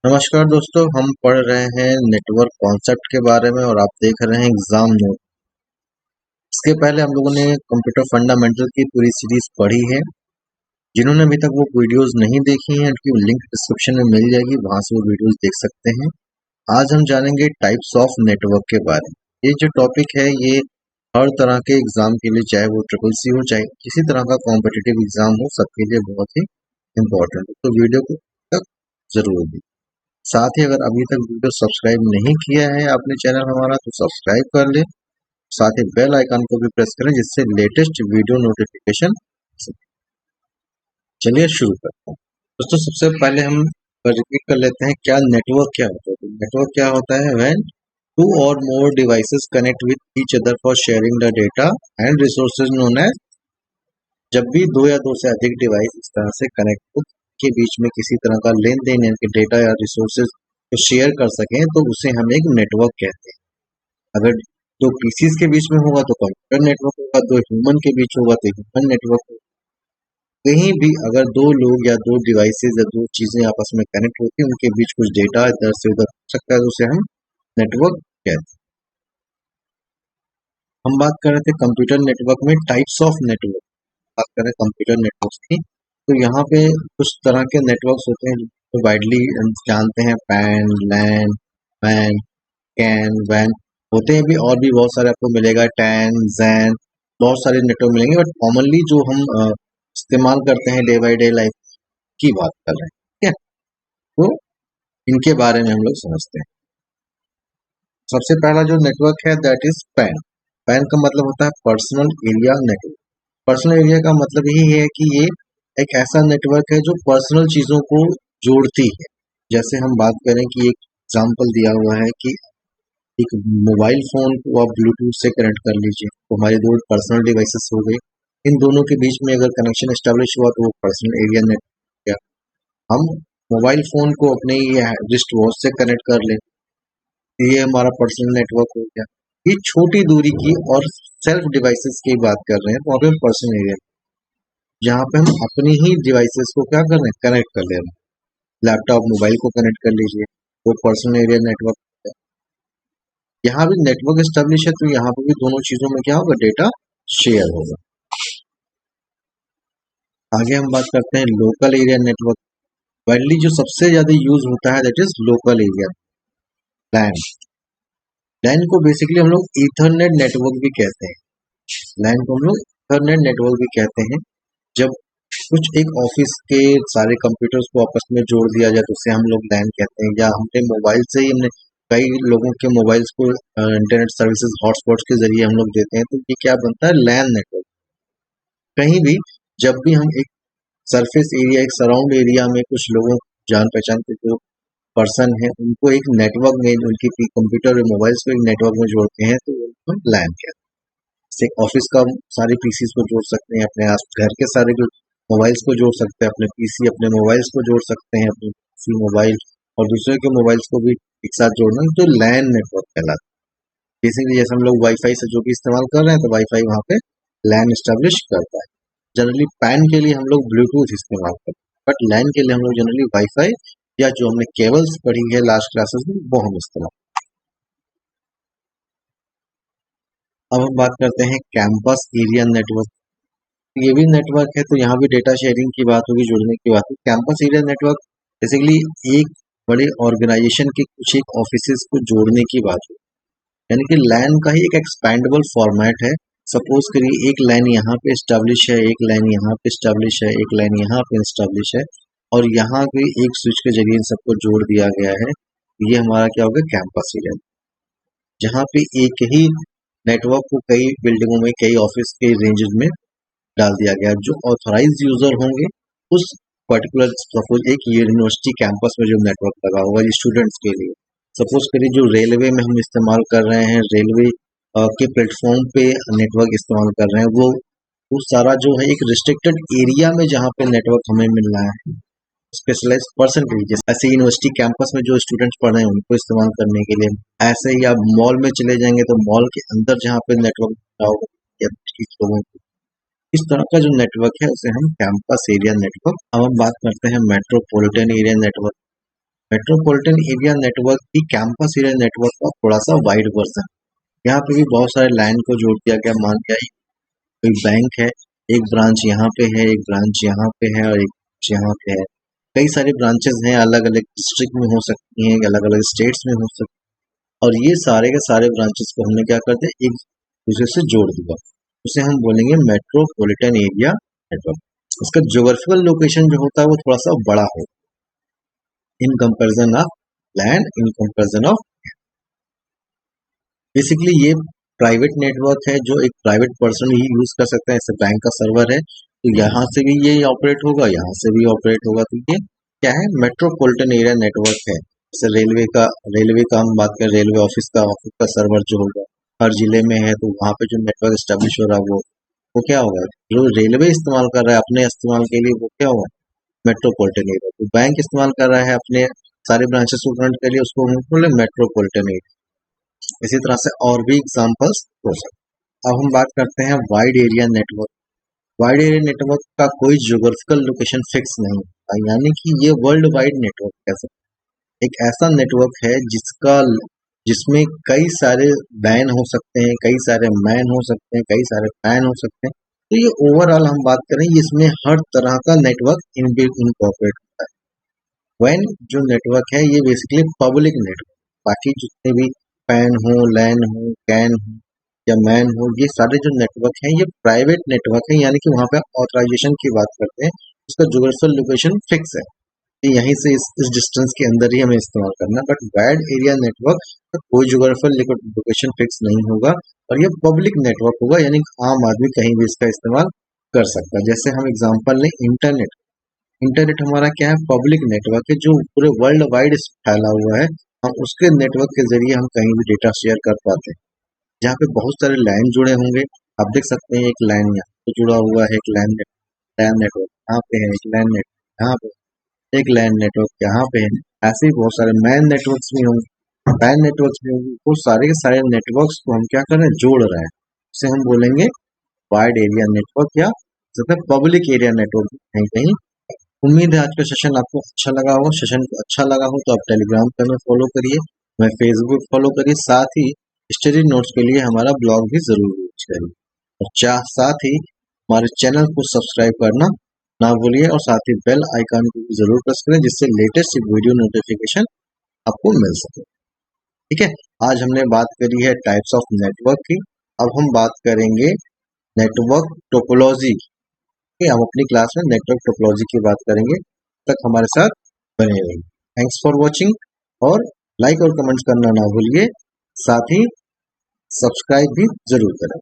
नमस्कार दोस्तों, हम पढ़ रहे हैं नेटवर्क कॉन्सेप्ट के बारे में और आप देख रहे हैं एग्जाम नोट। इसके पहले हम लोगों ने कंप्यूटर फंडामेंटल की पूरी सीरीज पढ़ी है। जिन्होंने अभी तक वो वीडियोस नहीं देखी हैं उनकी लिंक डिस्क्रिप्शन में मिल जाएगी, वहां से वो वीडियोस देख सकते हैं। आज हम जानेंगे टाइप्स ऑफ नेटवर्क के बारे में। ये जो टॉपिक है ये हर तरह के एग्जाम के लिए, चाहे वो ट्रिपल सी हो चाहे किसी तरह का कॉम्पिटिटिव एग्जाम हो, सबके लिए बहुत ही इम्पोर्टेंट है। तो वीडियो को तक जरूर दें। साथ ही अगर अभी तक वीडियो सब्सक्राइब नहीं किया है आपने चैनल हमारा, तो सब्सक्राइब कर ले। साथ ही बेल आइकन को भी प्रेस करें जिससे लेटेस्ट वीडियो नोटिफिकेशन। चलिए शुरू करते हैं दोस्तों। सबसे पहले हम रिपीट कर लेते हैं क्या नेटवर्क क्या होता है। नेटवर्क क्या होता है? When two or more devices connect with each other for sharing the data and resources known as. जब भी दो या दो से अधिक डिवाइस इस तरह से कनेक्ट के बीच में किसी तरह का लेन देन यानी कि डेटा या रिसोर्सेज को शेयर कर सकें तो उसे हम एक नेटवर्क कहते हैं। अगर दो पीसीस के बीच में होगा तो कंप्यूटर नेटवर्क होगा, दो ह्यूमन के बीच होगा तो ह्यूमन नेटवर्क होगा। कहीं भी अगर दो लोग या दो डिवाइसेज या दो चीजें आपस में कनेक्ट होती हैं, उनके बीच कुछ डेटा इधर से उधर हो सकता है, तो उसे हम नेटवर्क कहते हैं। हम बात कर रहे थे कंप्यूटर नेटवर्क में टाइप्स ऑफ नेटवर्क, बात कर रहे हैं कंप्यूटर नेटवर्क की। तो यहाँ पे कुछ तरह के नेटवर्क्स होते हैं जो वाइडली जानते हैं, pan, LAN, van, can, van होते हैं भी, और भी बहुत सारे आपको मिलेगा, टैन, जैन, बहुत सारे नेटवर्क मिलेंगे। बट कॉमनली जो हम इस्तेमाल करते हैं डे बाई डे लाइफ की बात कर रहे हैं, ठीक है। तो इनके बारे में हम लोग समझते हैं। सबसे पहला जो नेटवर्क है दैट इज पैन। पैन का मतलब होता है personal area network. Personal area का मतलब यही है कि ये एक ऐसा नेटवर्क है जो पर्सनल चीजों को जोड़ती है। जैसे हम बात करें कि एक एग्जाम्पल दिया हुआ है कि एक मोबाइल फोन को आप ब्लूटूथ से कनेक्ट कर लीजिए, तो हमारे दो पर्सनल डिवाइसेस हो गए। इन दोनों के बीच में अगर कनेक्शन एस्टेब्लिश हुआ तो वो पर्सनल एरिया नेटवर्क गया। हम मोबाइल फोन को अपने रिस्ट वॉच से कनेक्ट कर लें, ये हमारा पर्सनल नेटवर्क हो गया। ये छोटी दूरी की और सेल्फ डिवाइसेस की बात कर रहे हैं, तो वहाँ पे हम पर्सनल एरिया, जहाँ पे हम अपनी ही डिवाइसेस को क्या कर रहे हैं, कनेक्ट कर ले रहे हैं। लैपटॉप मोबाइल को कनेक्ट कर लीजिए, वो पर्सनल एरिया नेटवर्क है। यहाँ भी नेटवर्क एस्टेब्लिश है तो यहाँ पे भी दोनों चीजों में क्या होगा, डेटा शेयर होगा। आगे हम बात करते हैं लोकल एरिया नेटवर्क। वाइडली जो सबसे ज्यादा यूज होता है दैट इज लोकल एरिया लैन। लैन को बेसिकली हम लोग ईथरनेट नेटवर्क भी कहते हैं। लैन को हम लोग ईथरनेट नेटवर्क भी कहते हैं। जब कुछ एक ऑफिस के सारे कंप्यूटर्स को आपस में जोड़ दिया जाए तो उसे हम लोग लैन कहते हैं। या हमने मोबाइल से ही हमने कई लोगों के मोबाइल्स को इंटरनेट सर्विसेज हॉटस्पॉट्स के जरिए हम लोग देते हैं, तो ये क्या बनता है, लैन नेटवर्क। कहीं भी जब भी हम एक सरफेस एरिया, एक सराउंड एरिया में कुछ लोगों जान पहचान के जो पर्सन है उनको एक नेटवर्क में, उनकी कंप्यूटर और मोबाइल्स को एक नेटवर्क में जोड़ते हैं, तो उनको लैन कहते हैं। जैसे ऑफिस का सारे पीसीस को जोड़ सकते हैं, अपने आस घर के सारे जो मोबाइल्स को जोड़ सकते हैं, अपने पीसी अपने मोबाइल्स को जोड़ सकते हैं, अपने पीसी मोबाइल और दूसरे के मोबाइल्स को भी एक साथ जोड़ना, तो लैन नेटवर्क कहलाता है। बेसिकली जैसे हम लोग वाईफाई से जो भी इस्तेमाल कर रहे हैं तो वाईफाई वहाँ पे लैन एस्टेब्लिश करता है। जनरली पैन के लिए हम लोग ब्लूटूथ इस्तेमाल करते हैं, बट लैन के लिए हम लोग जनरली वाईफाई या जो हमने केबल्स पढ़ी है लास्ट क्लासेस में वो हम इस्तेमाल। अब हम बात करते हैं कैंपस एरिया नेटवर्क। ये भी नेटवर्क है, तो यहाँ भी डेटा शेयरिंग की बात होगी, जुड़ने की बात होगी। कैंपस एरिया नेटवर्क बेसिकली एक बड़े ऑर्गेनाइजेशन के कुछ एक ऑफिसेज को जोड़ने की बात होगी। यानी कि लैन का ही एक एक्सपैंडेबल फॉर्मेट है। सपोज करिए एक लाइन यहाँ पे स्टैब्लिश है, एक लाइन यहाँ पे स्टैब्लिश है, एक लाइन यहाँ पे स्टैब्लिश है, और यहाँ पे एक स्विच के जरिए इन सबको जोड़ दिया गया है। ये हमारा क्या होगा, कैंपस एरिया। जहाँ पे एक ही नेटवर्क को कई बिल्डिंगों में, कई ऑफिस के रेंजेस में डाल दिया गया। जो ऑथराइज यूजर होंगे उस पर्टिकुलर, सपोज एक यूनिवर्सिटी कैंपस में जो नेटवर्क लगा होगा स्टूडेंट्स के लिए, सपोज करिए जो रेलवे में हम इस्तेमाल कर रहे हैं, रेलवे के प्लेटफॉर्म पे नेटवर्क इस्तेमाल कर रहे हैं, वो सारा जो है एक रिस्ट्रिक्टेड एरिया में जहाँ पे नेटवर्क हमें मिल रहा है, स्पेशलाइज पर्सन के लिए। ऐसे यूनिवर्सिटी कैंपस में जो स्टूडेंट्स पढ़ रहे हैं उनको इस्तेमाल करने के लिए। ऐसे ही आप मॉल में चले जाएंगे तो मॉल के अंदर जहाँ पे नेटवर्क होगा या लोगों को, इस तरह का जो नेटवर्क है उसे हम कैंपस एरिया नेटवर्क। अब हम बात करते हैं metropolitan area network. Metropolitan area network की कैंपस एरिया नेटवर्क का थोड़ा सा वाइड वर्जन। यहाँ पे भी बहुत सारे लैंड को जोड़ दिया गया। मान लिया कोई बैंक है, एक ब्रांच यहाँ पे है, एक ब्रांच यहाँ पे है और एक ब्रांच यहाँ पे है। कई सारे ब्रांचेस हैं, अलग अलग डिस्ट्रिक्ट में हो सकती हैं, अलग अलग स्टेट्स में हो सकती हैं, और ये सारे के सारे ब्रांचेस को हमने क्या करते हैं, एक दूसरे से जोड़ दिया। उसे हम बोलेंगे मेट्रोपॉलिटन एरिया नेटवर्क। इसका ज्योग्राफिकल लोकेशन जो होता है वो थोड़ा सा बड़ा हो in comparison of land, in comparison of basically ये प्राइवेट नेटवर्क है जो एक प्राइवेट पर्सन ही यूज कर सकता है। जैसे बैंक का सर्वर है तो यहाँ से भी ये ऑपरेट होगा, यहाँ से भी ऑपरेट होगा। तो ये क्या है, मेट्रोपॉलिटन एरिया नेटवर्क है। जैसे रेलवे का हम बात करें, रेलवे ऑफिस का सर्वर जो होगा हर जिले में है, तो वहाँ पे जो नेटवर्क स्टेब्लिश हो रहा है वो क्या होगा, जो रेलवे इस्तेमाल कर रहा है अपने इस्तेमाल के लिए, वो क्या होगा, मेट्रोपॉलिटन एरिया। तो बैंक इस्तेमाल कर रहा है अपने सारे ब्रांचेस को करंट के लिए, उसको हम बोले मेट्रोपॉलिटन एरिया। इसी तरह से और भी एग्जांपल्स हो सकते हैं। अब हम बात करते हैं wide area network. Wide area network का कोई ज्योग्राफिकल लोकेशन फिक्स नहीं है, यानी कि ये वर्ल्ड वाइड नेटवर्क कह सकते हैं। एक ऐसा नेटवर्क है जिसमें कई सारे बैन हो सकते हैं, कई सारे मैन हो सकते हैं, कई सारे फैन हो सकते हैं। तो ये ओवरऑल हम बात करें, इसमें हर तरह का नेटवर्क इनकॉर्पोरेट होता है। वैन जो नेटवर्क है ये बेसिकली पब्लिक नेटवर्क, बाकी जितने भी पैन हो, लैन हो, कैन हो या मैन हो, ये सारे जो नेटवर्क हैं ये प्राइवेट नेटवर्क है, यानी कि वहां पे ऑथराइजेशन की बात करते हैं, उसका ज्योग्राफिकल लोकेशन फिक्स है कि यहीं से इस डिस्टेंस के अंदर ही हमें इस्तेमाल करना। बट वाइड एरिया नेटवर्क का कोई ज्योग्राफिकल लोकेशन फिक्स नहीं होगा और ये पब्लिक नेटवर्क होगा, यानी आम आदमी कहीं भी इसका इस्तेमाल कर सकता है। जैसे हम एग्जांपल लें इंटरनेट। इंटरनेट हमारा क्या है, पब्लिक नेटवर्क है जो पूरे वर्ल्ड वाइड फैला हुआ है। हम उसके नेटवर्क के जरिए हम कहीं भी डेटा शेयर कर पाते हैं। जहाँ पे बहुत सारे लाइन जुड़े होंगे, आप देख सकते हैं एक लाइन यहाँ पे जुड़ा हुआ है, एक लैन नेटवर्क यहाँ पे है, एक लैन नेटवर्क यहाँ पे, एक लैन नेटवर्क यहाँ पे है। ऐसे ही बहुत सारे मैन नेटवर्क्स भी होंगे, पैन नेटवर्क्स भी होंगे। वो सारे के सारे नेटवर्क्स को हम क्या कर रहे हैं, जोड़ रहे हैं। उसे हम बोलेंगे वाइड एरिया नेटवर्क या पब्लिक एरिया नेटवर्क कहीं कहीं। उम्मीद है आज का सेशन आपको अच्छा लगा हो। सेशन को अच्छा लगा हो तो आप टेलीग्राम पे हमें फॉलो करिए, हमें फेसबुक फॉलो करिए, साथ ही स्टडी नोट्स के लिए हमारा ब्लॉग भी जरूर यूज करिए, और साथ ही हमारे चैनल को सब्सक्राइब करना ना भूलिए, और साथ ही बेल आइकन को भी जरूर प्रेस करें जिससे लेटेस्ट वीडियो नोटिफिकेशन आपको मिल सके। ठीक है, आज हमने बात करी है टाइप्स ऑफ नेटवर्क की। अब हम बात करेंगे नेटवर्क टोपोलॉजी की। हम अपनी क्लास में नेटवर्क टोपोलॉजी की बात करेंगे, तक हमारे साथ बने रहिए। थैंक्स फॉर वॉचिंग, और लाइक और कमेंट्स करना ना भूलिए, साथ ही सब्सक्राइब भी जरूर करें।